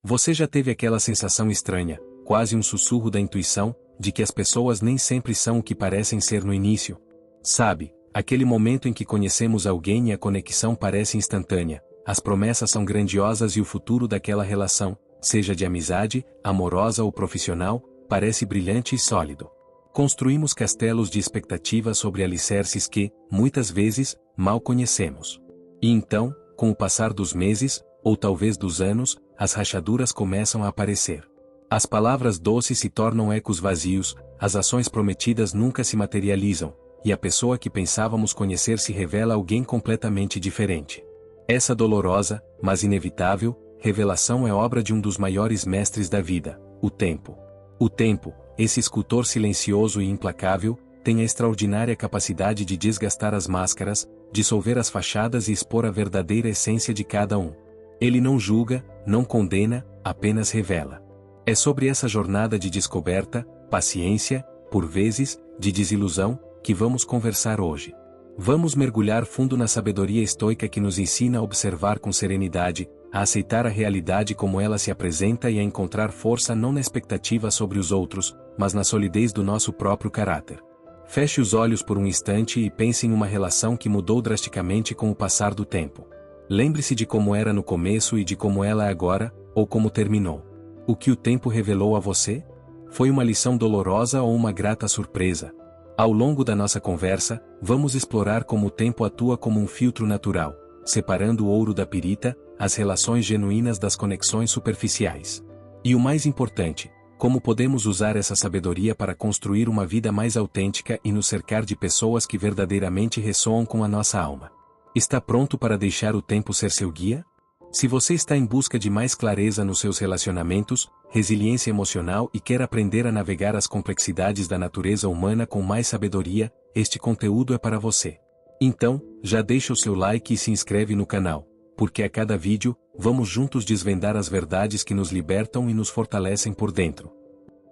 Você já teve aquela sensação estranha, quase um sussurro da intuição, de que as pessoas nem sempre são o que parecem ser no início? Sabe, aquele momento em que conhecemos alguém e a conexão parece instantânea, as promessas são grandiosas e o futuro daquela relação, seja de amizade, amorosa ou profissional, parece brilhante e sólido. Construímos castelos de expectativa sobre alicerces que, muitas vezes, mal conhecemos. E então, com o passar dos meses, ou talvez dos anos, as rachaduras começam a aparecer. As palavras doces se tornam ecos vazios, as ações prometidas nunca se materializam, e a pessoa que pensávamos conhecer se revela alguém completamente diferente. Essa dolorosa, mas inevitável, revelação é obra de um dos maiores mestres da vida, o tempo. O tempo, esse escultor silencioso e implacável, tem a extraordinária capacidade de desgastar as máscaras, dissolver as fachadas e expor a verdadeira essência de cada um. Ele não julga, não condena, apenas revela. É sobre essa jornada de descoberta, paciência, por vezes, de desilusão, que vamos conversar hoje. Vamos mergulhar fundo na sabedoria estoica que nos ensina a observar com serenidade, a aceitar a realidade como ela se apresenta e a encontrar força não na expectativa sobre os outros, mas na solidez do nosso próprio caráter. Feche os olhos por um instante e pense em uma relação que mudou drasticamente com o passar do tempo. Lembre-se de como era no começo e de como ela é agora, ou como terminou. O que o tempo revelou a você? Foi uma lição dolorosa ou uma grata surpresa? Ao longo da nossa conversa, vamos explorar como o tempo atua como um filtro natural, separando o ouro da pirita, as relações genuínas das conexões superficiais. E o mais importante, como podemos usar essa sabedoria para construir uma vida mais autêntica e nos cercar de pessoas que verdadeiramente ressoam com a nossa alma. Está pronto para deixar o tempo ser seu guia? Se você está em busca de mais clareza nos seus relacionamentos, resiliência emocional e quer aprender a navegar as complexidades da natureza humana com mais sabedoria, este conteúdo é para você. Então, já deixa o seu like e se inscreve no canal, porque a cada vídeo, vamos juntos desvendar as verdades que nos libertam e nos fortalecem por dentro.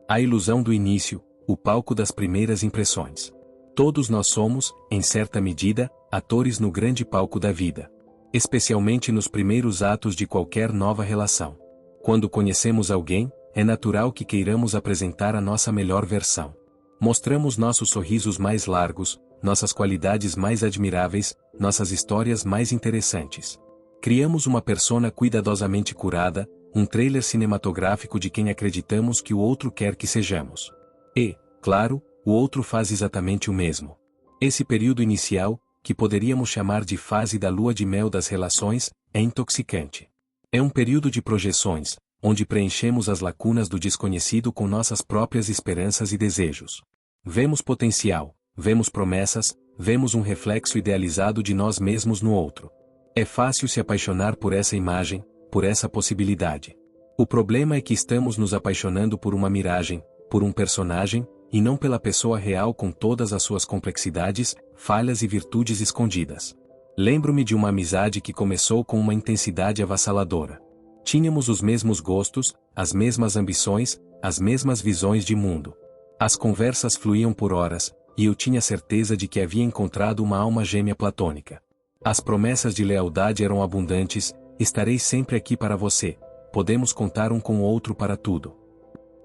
A ilusão do início, o palco das primeiras impressões. Todos nós somos, em certa medida, atores no grande palco da vida. Especialmente nos primeiros atos de qualquer nova relação. Quando conhecemos alguém, é natural que queiramos apresentar a nossa melhor versão. Mostramos nossos sorrisos mais largos, nossas qualidades mais admiráveis, nossas histórias mais interessantes. Criamos uma persona cuidadosamente curada, um trailer cinematográfico de quem acreditamos que o outro quer que sejamos. E, claro, o outro faz exatamente o mesmo. Esse período inicial, que poderíamos chamar de fase da lua de mel das relações, é intoxicante. É um período de projeções, onde preenchemos as lacunas do desconhecido com nossas próprias esperanças e desejos. Vemos potencial, vemos promessas, vemos um reflexo idealizado de nós mesmos no outro. É fácil se apaixonar por essa imagem, por essa possibilidade. O problema é que estamos nos apaixonando por uma miragem, por um personagem, e não pela pessoa real com todas as suas complexidades, falhas e virtudes escondidas. Lembro-me de uma amizade que começou com uma intensidade avassaladora. Tínhamos os mesmos gostos, as mesmas ambições, as mesmas visões de mundo. As conversas fluíam por horas, e eu tinha certeza de que havia encontrado uma alma gêmea platônica. As promessas de lealdade eram abundantes, estarei sempre aqui para você, podemos contar um com o outro para tudo.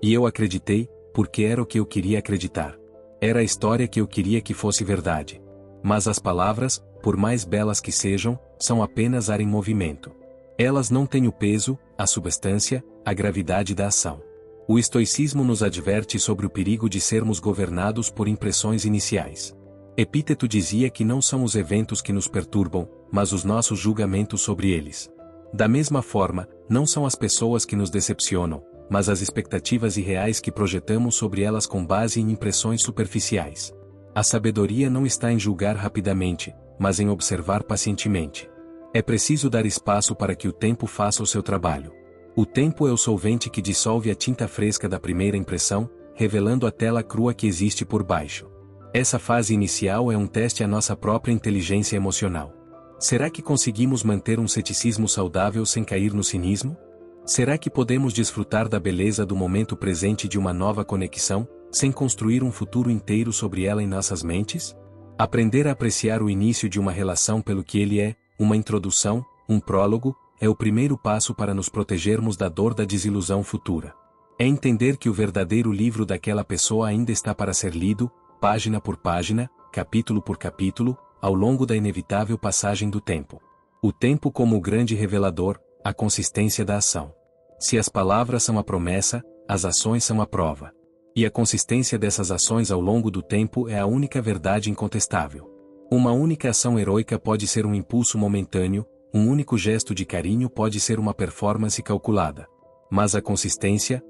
E eu acreditei, porque era o que eu queria acreditar. Era a história que eu queria que fosse verdade. Mas as palavras, por mais belas que sejam, são apenas ar em movimento. Elas não têm o peso, a substância, a gravidade da ação. O estoicismo nos adverte sobre o perigo de sermos governados por impressões iniciais. Epíteto dizia que não são os eventos que nos perturbam, mas os nossos julgamentos sobre eles. Da mesma forma, não são as pessoas que nos decepcionam, mas as expectativas irreais que projetamos sobre elas com base em impressões superficiais. A sabedoria não está em julgar rapidamente, mas em observar pacientemente. É preciso dar espaço para que o tempo faça o seu trabalho. O tempo é o solvente que dissolve a tinta fresca da primeira impressão, revelando a tela crua que existe por baixo. Essa fase inicial é um teste à nossa própria inteligência emocional. Será que conseguimos manter um ceticismo saudável sem cair no cinismo? Será que podemos desfrutar da beleza do momento presente de uma nova conexão, sem construir um futuro inteiro sobre ela em nossas mentes? Aprender a apreciar o início de uma relação pelo que ele é, uma introdução, um prólogo, é o primeiro passo para nos protegermos da dor da desilusão futura. É entender que o verdadeiro livro daquela pessoa ainda está para ser lido, página por página, capítulo por capítulo, ao longo da inevitável passagem do tempo. O tempo como o grande revelador, a consistência da ação. Se as palavras são a promessa, as ações são a prova. E a consistência dessas ações ao longo do tempo é a única verdade incontestável. Uma única ação heroica pode ser um impulso momentâneo, um único gesto de carinho pode ser uma performance calculada. Mas a consistência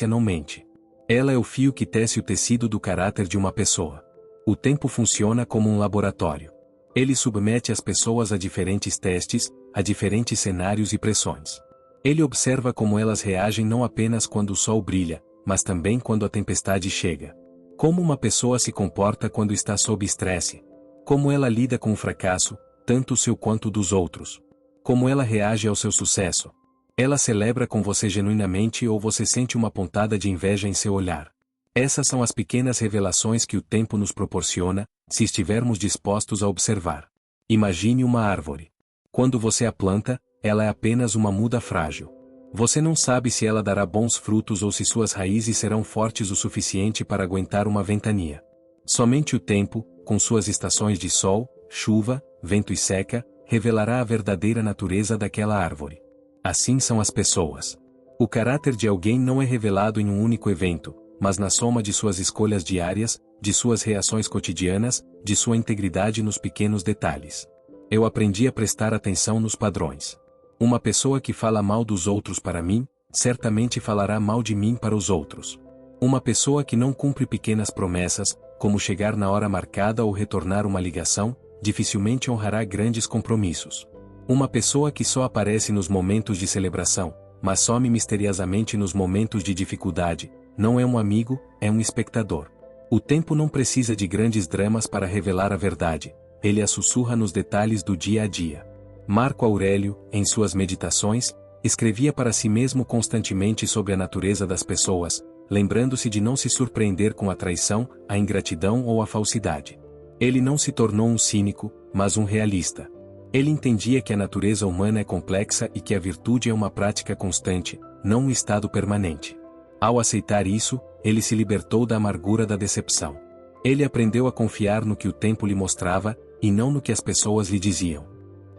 não mente. Ela é o fio que tece o tecido do caráter de uma pessoa. O tempo funciona como um laboratório. Ele submete as pessoas a diferentes testes, a diferentes cenários e pressões. Ele observa como elas reagem não apenas quando o sol brilha, mas também quando a tempestade chega. Como uma pessoa se comporta quando está sob estresse. Como ela lida com o fracasso, tanto o seu quanto o dos outros. Como ela reage ao seu sucesso. Ela celebra com você genuinamente ou você sente uma pontada de inveja em seu olhar. Essas são as pequenas revelações que o tempo nos proporciona, se estivermos dispostos a observar. Imagine uma árvore. Quando você a planta, ela é apenas uma muda frágil. Você não sabe se ela dará bons frutos ou se suas raízes serão fortes o suficiente para aguentar uma ventania. Somente o tempo, com suas estações de sol, chuva, vento e seca, revelará a verdadeira natureza daquela árvore. Assim são as pessoas. O caráter de alguém não é revelado em um único evento, mas na soma de suas escolhas diárias, de suas reações cotidianas, de sua integridade nos pequenos detalhes. Eu aprendi a prestar atenção nos padrões. Uma pessoa que fala mal dos outros para mim, certamente falará mal de mim para os outros. Uma pessoa que não cumpre pequenas promessas, como chegar na hora marcada ou retornar uma ligação, dificilmente honrará grandes compromissos. Uma pessoa que só aparece nos momentos de celebração, mas some misteriosamente nos momentos de dificuldade, não é um amigo, é um espectador. O tempo não precisa de grandes dramas para revelar a verdade, ele a sussurra nos detalhes do dia a dia. Marco Aurélio, em suas meditações, escrevia para si mesmo constantemente sobre a natureza das pessoas, lembrando-se de não se surpreender com a traição, a ingratidão ou a falsidade. Ele não se tornou um cínico, mas um realista. Ele entendia que a natureza humana é complexa e que a virtude é uma prática constante, não um estado permanente. Ao aceitar isso, ele se libertou da amargura da decepção. Ele aprendeu a confiar no que o tempo lhe mostrava, e não no que as pessoas lhe diziam.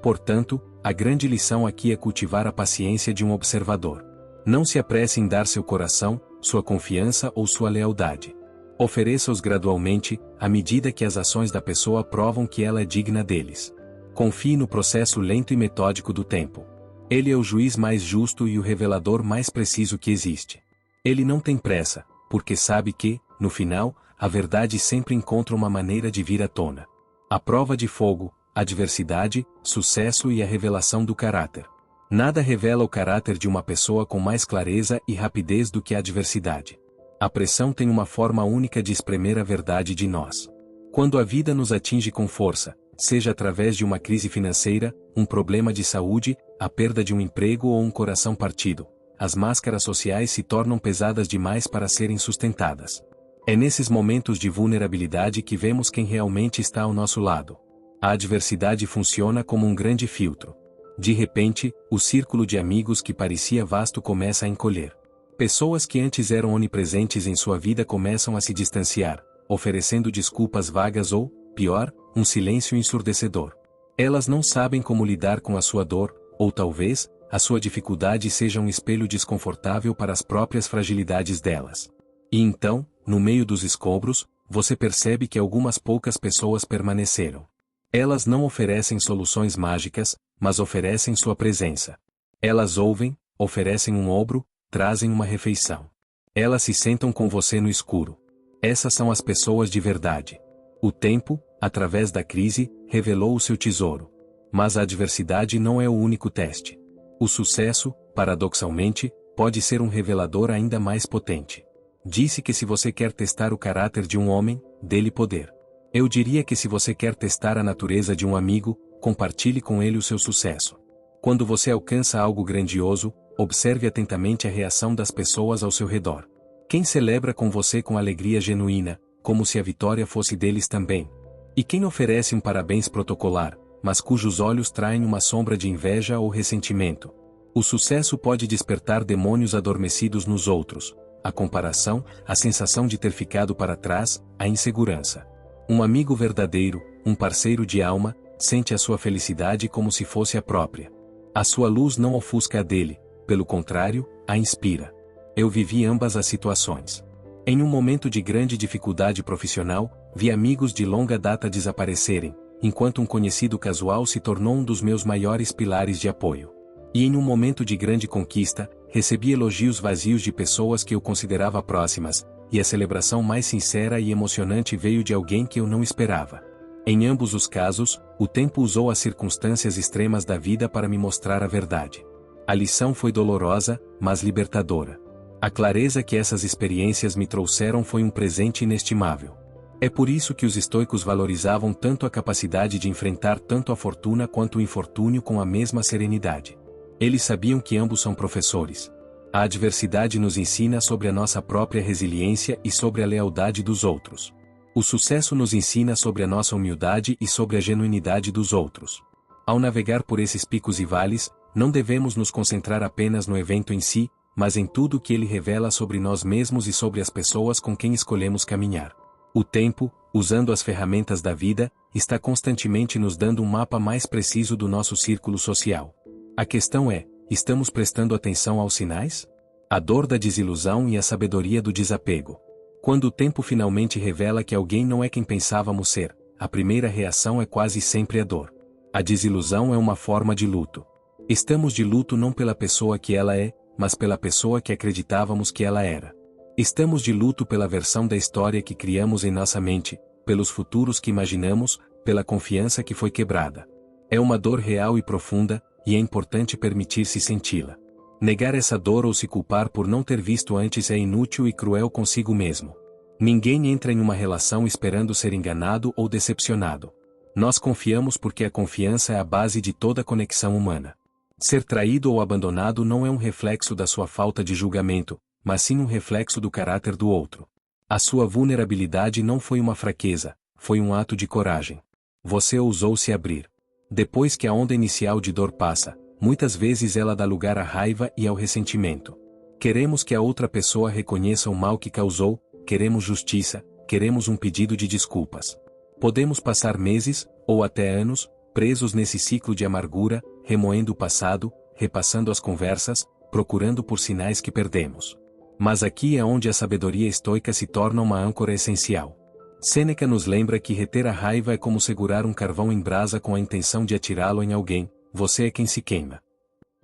Portanto, a grande lição aqui é cultivar a paciência de um observador. Não se apresse em dar seu coração, sua confiança ou sua lealdade. Ofereça-os gradualmente, à medida que as ações da pessoa provam que ela é digna deles. Confie no processo lento e metódico do tempo. Ele é o juiz mais justo e o revelador mais preciso que existe. Ele não tem pressa, porque sabe que, no final, a verdade sempre encontra uma maneira de vir à tona. A prova de fogo, adversidade, sucesso e a revelação do caráter. Nada revela o caráter de uma pessoa com mais clareza e rapidez do que a adversidade. A pressão tem uma forma única de espremer a verdade de nós. Quando a vida nos atinge com força, seja através de uma crise financeira, um problema de saúde, a perda de um emprego ou um coração partido, as máscaras sociais se tornam pesadas demais para serem sustentadas. É nesses momentos de vulnerabilidade que vemos quem realmente está ao nosso lado. A adversidade funciona como um grande filtro. De repente, o círculo de amigos que parecia vasto começa a encolher. Pessoas que antes eram onipresentes em sua vida começam a se distanciar, oferecendo desculpas vagas ou, pior, um silêncio ensurdecedor. Elas não sabem como lidar com a sua dor, ou talvez, a sua dificuldade seja um espelho desconfortável para as próprias fragilidades delas. E então, no meio dos escombros, você percebe que algumas poucas pessoas permaneceram. Elas não oferecem soluções mágicas, mas oferecem sua presença. Elas ouvem, oferecem um ombro, trazem uma refeição. Elas se sentam com você no escuro. Essas são as pessoas de verdade. O tempo, através da crise, revelou o seu tesouro. Mas a adversidade não é o único teste. O sucesso, paradoxalmente, pode ser um revelador ainda mais potente. Disse que se você quer testar o caráter de um homem, dê-lhe poder. Eu diria que se você quer testar a natureza de um amigo, compartilhe com ele o seu sucesso. Quando você alcança algo grandioso, observe atentamente a reação das pessoas ao seu redor. Quem celebra com você com alegria genuína, como se a vitória fosse deles também? E quem oferece um parabéns protocolar, mas cujos olhos traem uma sombra de inveja ou ressentimento. O sucesso pode despertar demônios adormecidos nos outros: a comparação, a sensação de ter ficado para trás, a insegurança. Um amigo verdadeiro, um parceiro de alma, sente a sua felicidade como se fosse a própria. A sua luz não ofusca a dele, pelo contrário, a inspira. Eu vivi ambas as situações. Em um momento de grande dificuldade profissional, vi amigos de longa data desaparecerem, enquanto um conhecido casual se tornou um dos meus maiores pilares de apoio. E em um momento de grande conquista, recebi elogios vazios de pessoas que eu considerava próximas, e a celebração mais sincera e emocionante veio de alguém que eu não esperava. Em ambos os casos, o tempo usou as circunstâncias extremas da vida para me mostrar a verdade. A lição foi dolorosa, mas libertadora. A clareza que essas experiências me trouxeram foi um presente inestimável. É por isso que os estoicos valorizavam tanto a capacidade de enfrentar tanto a fortuna quanto o infortúnio com a mesma serenidade. Eles sabiam que ambos são professores. A adversidade nos ensina sobre a nossa própria resiliência e sobre a lealdade dos outros. O sucesso nos ensina sobre a nossa humildade e sobre a genuinidade dos outros. Ao navegar por esses picos e vales, não devemos nos concentrar apenas no evento em si, mas em tudo que ele revela sobre nós mesmos e sobre as pessoas com quem escolhemos caminhar. O tempo, usando as ferramentas da vida, está constantemente nos dando um mapa mais preciso do nosso círculo social. A questão é: estamos prestando atenção aos sinais? A dor da desilusão e a sabedoria do desapego. Quando o tempo finalmente revela que alguém não é quem pensávamos ser, a primeira reação é quase sempre a dor. A desilusão é uma forma de luto. Estamos de luto não pela pessoa que ela é, mas pela pessoa que acreditávamos que ela era. Estamos de luto pela versão da história que criamos em nossa mente, pelos futuros que imaginamos, pela confiança que foi quebrada. É uma dor real e profunda, e é importante permitir-se senti-la. Negar essa dor ou se culpar por não ter visto antes é inútil e cruel consigo mesmo. Ninguém entra em uma relação esperando ser enganado ou decepcionado. Nós confiamos porque a confiança é a base de toda conexão humana. Ser traído ou abandonado não é um reflexo da sua falta de julgamento, mas sim um reflexo do caráter do outro. A sua vulnerabilidade não foi uma fraqueza, foi um ato de coragem. Você ousou se abrir. Depois que a onda inicial de dor passa, muitas vezes ela dá lugar à raiva e ao ressentimento. Queremos que a outra pessoa reconheça o mal que causou, queremos justiça, queremos um pedido de desculpas. Podemos passar meses, ou até anos, presos nesse ciclo de amargura, remoendo o passado, repassando as conversas, procurando por sinais que perdemos. Mas aqui é onde a sabedoria estoica se torna uma âncora essencial. Sêneca nos lembra que reter a raiva é como segurar um carvão em brasa com a intenção de atirá-lo em alguém: você é quem se queima.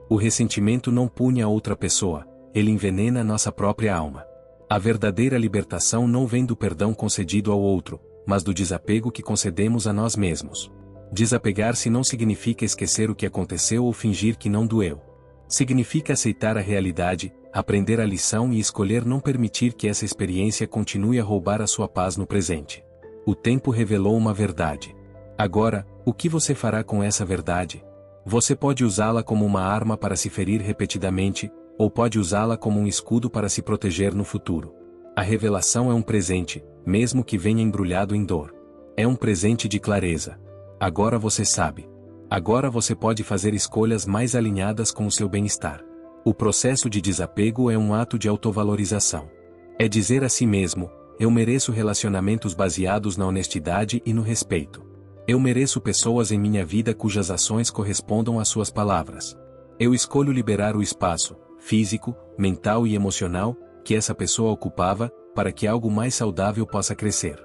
O ressentimento não pune a outra pessoa, ele envenena nossa própria alma. A verdadeira libertação não vem do perdão concedido ao outro, mas do desapego que concedemos a nós mesmos. Desapegar-se não significa esquecer o que aconteceu ou fingir que não doeu. Significa aceitar a realidade, aprender a lição e escolher não permitir que essa experiência continue a roubar a sua paz no presente. O tempo revelou uma verdade. Agora, o que você fará com essa verdade? Você pode usá-la como uma arma para se ferir repetidamente, ou pode usá-la como um escudo para se proteger no futuro. A revelação é um presente, mesmo que venha embrulhado em dor. É um presente de clareza. Agora você sabe. Agora você pode fazer escolhas mais alinhadas com o seu bem-estar. O processo de desapego é um ato de autovalorização. É dizer a si mesmo: eu mereço relacionamentos baseados na honestidade e no respeito. Eu mereço pessoas em minha vida cujas ações correspondam às suas palavras. Eu escolho liberar o espaço, físico, mental e emocional, que essa pessoa ocupava, para que algo mais saudável possa crescer.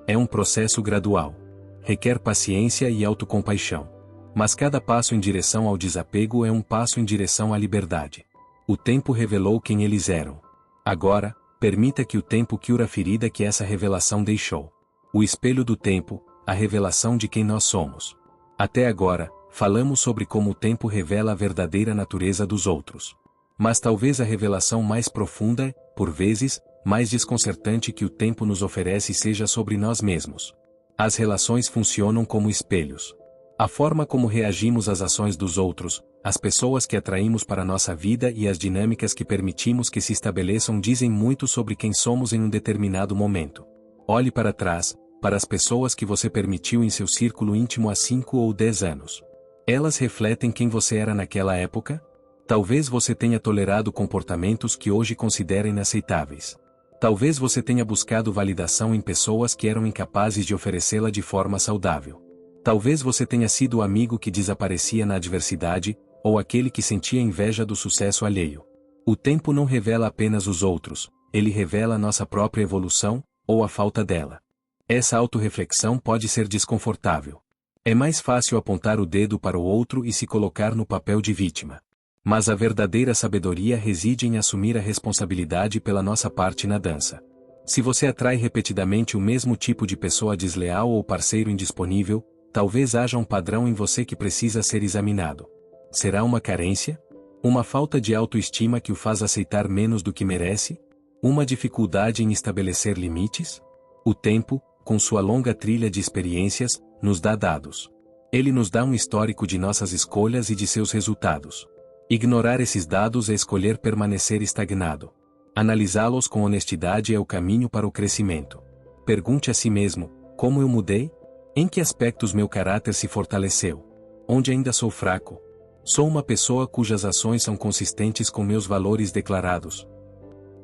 É um processo gradual. Requer paciência e autocompaixão. Mas cada passo em direção ao desapego é um passo em direção à liberdade. O tempo revelou quem eles eram. Agora, permita que o tempo cure a ferida que essa revelação deixou. O espelho do tempo, a revelação de quem nós somos. Até agora, falamos sobre como o tempo revela a verdadeira natureza dos outros. Mas talvez a revelação mais profunda, por vezes, mais desconcertante que o tempo nos oferece seja sobre nós mesmos. As relações funcionam como espelhos. A forma como reagimos às ações dos outros, as pessoas que atraímos para nossa vida e as dinâmicas que permitimos que se estabeleçam dizem muito sobre quem somos em um determinado momento. Olhe para trás, para as pessoas que você permitiu em seu círculo íntimo há 5 ou 10 anos. Elas refletem quem você era naquela época? Talvez você tenha tolerado comportamentos que hoje considera inaceitáveis. Talvez você tenha buscado validação em pessoas que eram incapazes de oferecê-la de forma saudável. Talvez você tenha sido o amigo que desaparecia na adversidade, ou aquele que sentia inveja do sucesso alheio. O tempo não revela apenas os outros, ele revela nossa própria evolução, ou a falta dela. Essa autorreflexão pode ser desconfortável. É mais fácil apontar o dedo para o outro e se colocar no papel de vítima. Mas a verdadeira sabedoria reside em assumir a responsabilidade pela nossa parte na dança. Se você atrai repetidamente o mesmo tipo de pessoa desleal ou parceiro indisponível, talvez haja um padrão em você que precisa ser examinado. Será uma carência? Uma falta de autoestima que o faz aceitar menos do que merece? Uma dificuldade em estabelecer limites? O tempo, com sua longa trilha de experiências, nos dá dados. Ele nos dá um histórico de nossas escolhas e de seus resultados. Ignorar esses dados é escolher permanecer estagnado. Analisá-los com honestidade é o caminho para o crescimento. Pergunte a si mesmo: como eu mudei? Em que aspectos meu caráter se fortaleceu? Onde ainda sou fraco? Sou uma pessoa cujas ações são consistentes com meus valores declarados.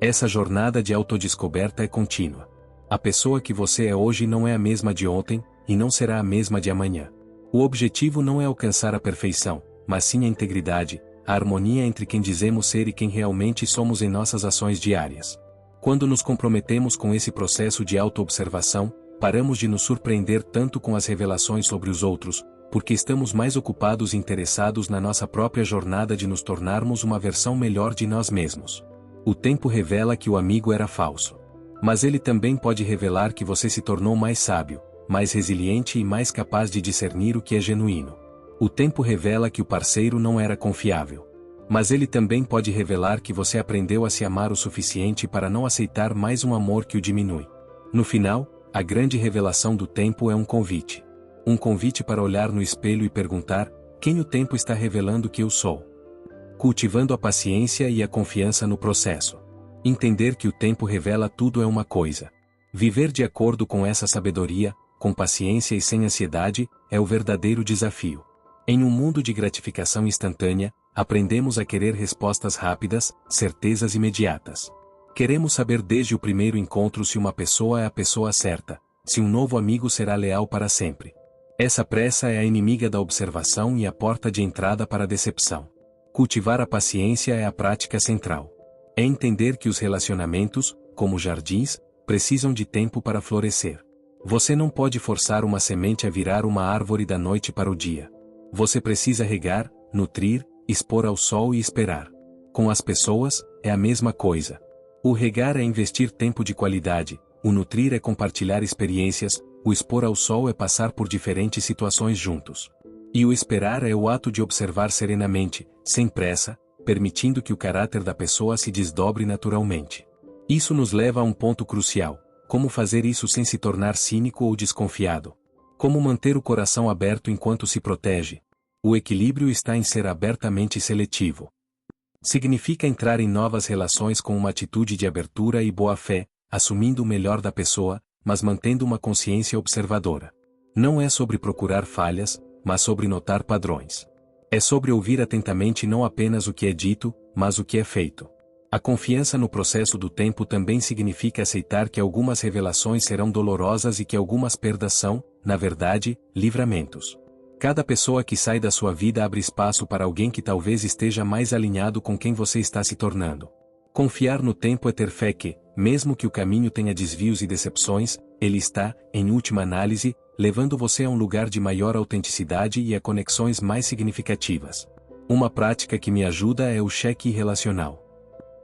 Essa jornada de autodescoberta é contínua. A pessoa que você é hoje não é a mesma de ontem, e não será a mesma de amanhã. O objetivo não é alcançar a perfeição, mas sim a integridade, a harmonia entre quem dizemos ser e quem realmente somos em nossas ações diárias. Quando nos comprometemos com esse processo de autoobservação, paramos de nos surpreender tanto com as revelações sobre os outros, porque estamos mais ocupados e interessados na nossa própria jornada de nos tornarmos uma versão melhor de nós mesmos. O tempo revela que o amigo era falso. Mas ele também pode revelar que você se tornou mais sábio, mais resiliente e mais capaz de discernir o que é genuíno. O tempo revela que o parceiro não era confiável. Mas ele também pode revelar que você aprendeu a se amar o suficiente para não aceitar mais um amor que o diminui. No final, a grande revelação do tempo é um convite. Um convite para olhar no espelho e perguntar: quem o tempo está revelando que eu sou? Cultivando a paciência e a confiança no processo. Entender que o tempo revela tudo é uma coisa. Viver de acordo com essa sabedoria, com paciência e sem ansiedade, é o verdadeiro desafio. Em um mundo de gratificação instantânea, aprendemos a querer respostas rápidas, certezas imediatas. Queremos saber desde o primeiro encontro se uma pessoa é a pessoa certa, se um novo amigo será leal para sempre. Essa pressa é a inimiga da observação e a porta de entrada para a decepção. Cultivar a paciência é a prática central. É entender que os relacionamentos, como jardins, precisam de tempo para florescer. Você não pode forçar uma semente a virar uma árvore da noite para o dia. Você precisa regar, nutrir, expor ao sol e esperar. Com as pessoas, é a mesma coisa. O regar é investir tempo de qualidade, o nutrir é compartilhar experiências, o expor ao sol é passar por diferentes situações juntos. E o esperar é o ato de observar serenamente, sem pressa, permitindo que o caráter da pessoa se desdobre naturalmente. Isso nos leva a um ponto crucial: como fazer isso sem se tornar cínico ou desconfiado? Como manter o coração aberto enquanto se protege? O equilíbrio está em ser abertamente seletivo. Significa entrar em novas relações com uma atitude de abertura e boa-fé, assumindo o melhor da pessoa, mas mantendo uma consciência observadora. Não é sobre procurar falhas, mas sobre notar padrões. É sobre ouvir atentamente não apenas o que é dito, mas o que é feito. A confiança no processo do tempo também significa aceitar que algumas revelações serão dolorosas e que algumas perdas são, na verdade, livramentos. Cada pessoa que sai da sua vida abre espaço para alguém que talvez esteja mais alinhado com quem você está se tornando. Confiar no tempo é ter fé que, mesmo que o caminho tenha desvios e decepções, ele está, em última análise, levando você a um lugar de maior autenticidade e a conexões mais significativas. Uma prática que me ajuda é o cheque relacional.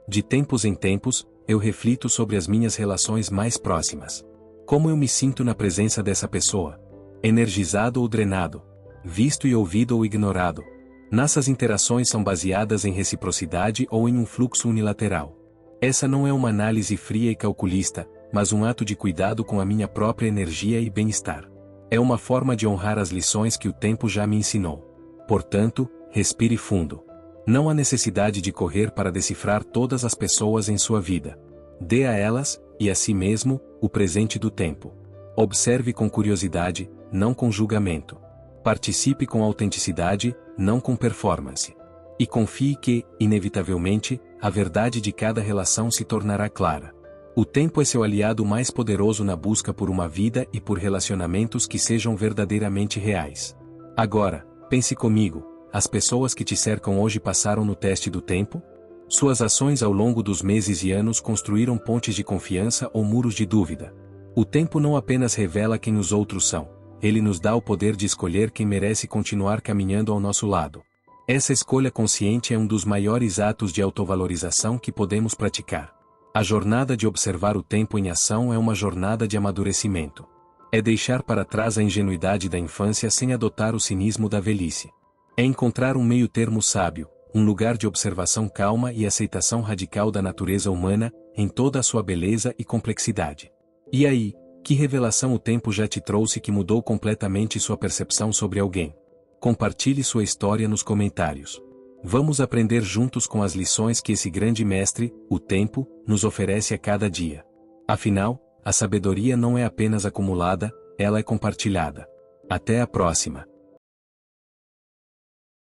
De tempos em tempos, eu reflito sobre as minhas relações mais próximas. Como eu me sinto na presença dessa pessoa? Energizado ou drenado? Visto e ouvido ou ignorado? Nossas interações são baseadas em reciprocidade ou em um fluxo unilateral. Essa não é uma análise fria e calculista, mas um ato de cuidado com a minha própria energia e bem-estar. É uma forma de honrar as lições que o tempo já me ensinou. Portanto, respire fundo. Não há necessidade de correr para decifrar todas as pessoas em sua vida. Dê a elas, e a si mesmo, o presente do tempo. Observe com curiosidade, não com julgamento. Participe com autenticidade, não com performance. E confie que, inevitavelmente, a verdade de cada relação se tornará clara. O tempo é seu aliado mais poderoso na busca por uma vida e por relacionamentos que sejam verdadeiramente reais. Agora, pense comigo, as pessoas que te cercam hoje passaram no teste do tempo? Suas ações ao longo dos meses e anos construíram pontes de confiança ou muros de dúvida. O tempo não apenas revela quem os outros são, ele nos dá o poder de escolher quem merece continuar caminhando ao nosso lado. Essa escolha consciente é um dos maiores atos de autovalorização que podemos praticar. A jornada de observar o tempo em ação é uma jornada de amadurecimento. É deixar para trás a ingenuidade da infância sem adotar o cinismo da velhice. É encontrar um meio-termo sábio, um lugar de observação calma e aceitação radical da natureza humana, em toda a sua beleza e complexidade. E aí, que revelação o tempo já te trouxe que mudou completamente sua percepção sobre alguém? Compartilhe sua história nos comentários. Vamos aprender juntos com as lições que esse grande mestre, o tempo, nos oferece a cada dia. Afinal, a sabedoria não é apenas acumulada, ela é compartilhada. Até a próxima!